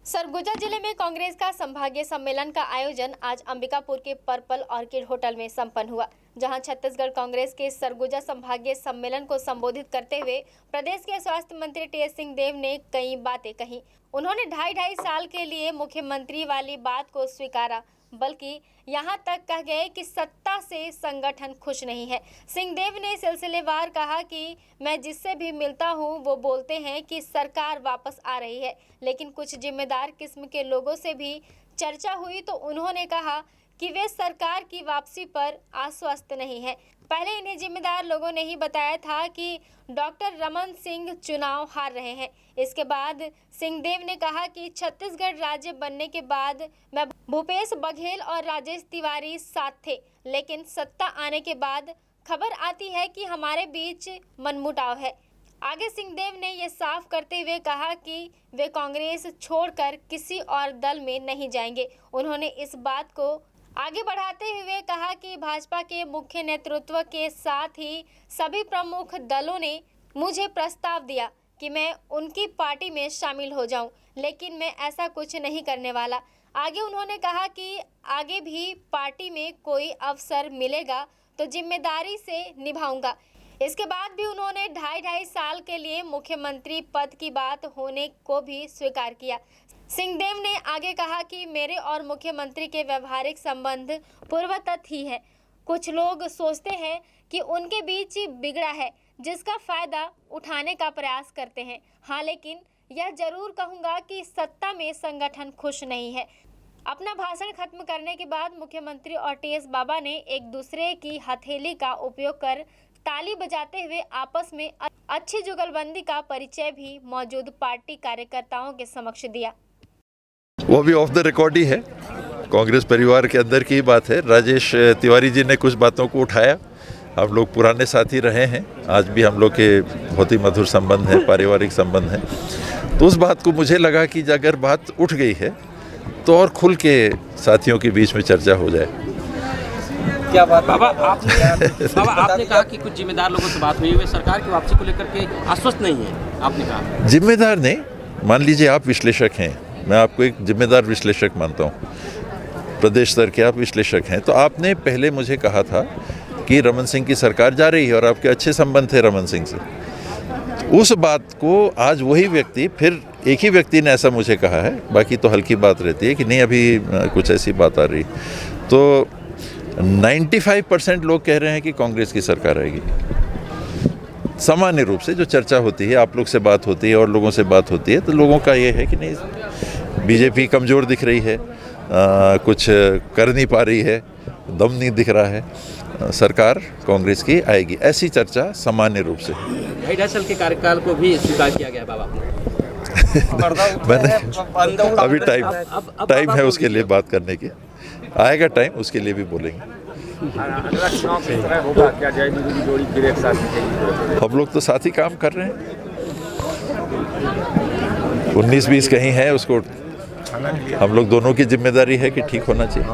सरगुजा जिले में कांग्रेस का संभागीय सम्मेलन का आयोजन आज अंबिकापुर के पर्पल ऑर्किड होटल में संपन्न हुआ, जहां छत्तीसगढ़ कांग्रेस के सरगुजा संभागीय सम्मेलन को संबोधित करते हुए प्रदेश के स्वास्थ्य मंत्री टीएस सिंहदेव ने कई बातें कही। उन्होंने ढाई साल के लिए मुख्यमंत्री वाली बात को स्वीकारा, बल्कि यहां तक कह गए कि सत्ता से संगठन खुश नहीं है। सिंहदेव ने सिलसिलेवार कहा कि मैं जिससे भी मिलता हूं वो बोलते हैं कि सरकार वापस आ रही है, लेकिन कुछ जिम्मेदार किस्म के लोगों से भी चर्चा हुई तो उन्होंने कहा कि वे सरकार की वापसी पर आश्वस्त नहीं है। पहले इन्हें जिम्मेदार लोगों ने ही बताया था कि डॉक्टर रमन सिंह चुनाव हार रहे हैं। इसके बाद सिंहदेव ने कहा कि छत्तीसगढ़ राज्य बनने के बाद मैं भूपेश बघेल और राजेश तिवारी साथ थे, लेकिन सत्ता आने के बाद खबर आती है कि हमारे बीच मनमुटाव है। आगे सिंहदेव ने ये साफ करते हुए कहा कि वे कांग्रेस छोड़कर किसी और दल में नहीं जाएंगे। उन्होंने इस बात को आगे बढ़ाते हुए कहा कि भाजपा के मुख्य नेतृत्व के साथ ही सभी प्रमुख दलों ने मुझे प्रस्ताव दिया कि मैं उनकी पार्टी में शामिल हो जाऊं, लेकिन मैं ऐसा कुछ नहीं करने वाला। आगे उन्होंने कहा कि आगे भी पार्टी में कोई अवसर मिलेगा तो जिम्मेदारी से निभाऊंगा। इसके बाद भी उन्होंने ढाई साल के लिए मुख्यमंत्री पद की बात होने को भी स्वीकार किया। सिंहदेव ने आगे कहा कि मेरे और मुख्यमंत्री के व्यवहारिक संबंध पूर्ववत ही है। कुछ लोग सोचते हैं कि उनके बीच बिगड़ा है, जिसका फायदा उठाने का प्रयास करते हैं। हाँ, लेकिन यह जरूर कहूँगा कि सत्ता में संगठन खुश नहीं है। अपना भाषण खत्म करने के बाद मुख्यमंत्री और टीएस बाबा ने एक दूसरे की हथेली का उपयोग कर ताली बजाते हुए आपस में अच्छी जुगलबंदी का परिचय भी मौजूद पार्टी कार्यकर्ताओं के समक्ष दिया। वो भी ऑफ द रिकॉर्ड ही है, कांग्रेस परिवार के अंदर की बात है। राजेश तिवारी जी ने कुछ बातों को उठाया। हम लोग पुराने साथी रहे हैं, आज भी हम लोग के बहुत ही मधुर संबंध है, पारिवारिक संबंध है। तो उस बात को मुझे लगा कि अगर बात उठ गई है तो और खुल के साथियों के बीच में चर्चा हो जाए। क्या बात बाबा आपने कहा कि कुछ जिम्मेदार लोगों से बात हुई है, सरकार की वापसी को लेकर के आश्वस्त नहीं है। आपने कहा जिम्मेदार नहीं, मान लीजिए आप विश्लेषक हैं, मैं आपको एक जिम्मेदार विश्लेषक मानता हूँ, प्रदेश स्तर के आप विश्लेषक हैं। तो आपने पहले मुझे कहा था कि रमन सिंह की सरकार जा रही है और आपके अच्छे संबंध थे रमन सिंह से। उस बात को आज वही व्यक्ति, फिर एक ही व्यक्ति ने ऐसा मुझे कहा है, बाकी तो हल्की बात रहती है कि नहीं अभी कुछ ऐसी बात आ रही। तो 95% लोग कह रहे हैं कि कांग्रेस की सरकार आएगी। सामान्य रूप से जो चर्चा होती है, आप लोग से बात होती है और लोगों से बात होती है, तो लोगों का ये है कि नहीं बीजेपी कमज़ोर दिख रही है, कुछ कर नहीं पा रही है, दम नहीं दिख रहा है, सरकार कांग्रेस की आएगी, ऐसी चर्चा सामान्य रूप से। ढाई साल के कार्यकाल को भी स्वीकार किया गया बाबा मैंने अभी टाइम है उसके लिए बात करने की, आएगा टाइम, उसके लिए भी बोलेंगे। हम लोग तो साथ ही काम कर रहे हैं, 19-20 कहीं है, उसको हम लोग दोनों की जिम्मेदारी है कि ठीक होना चाहिए।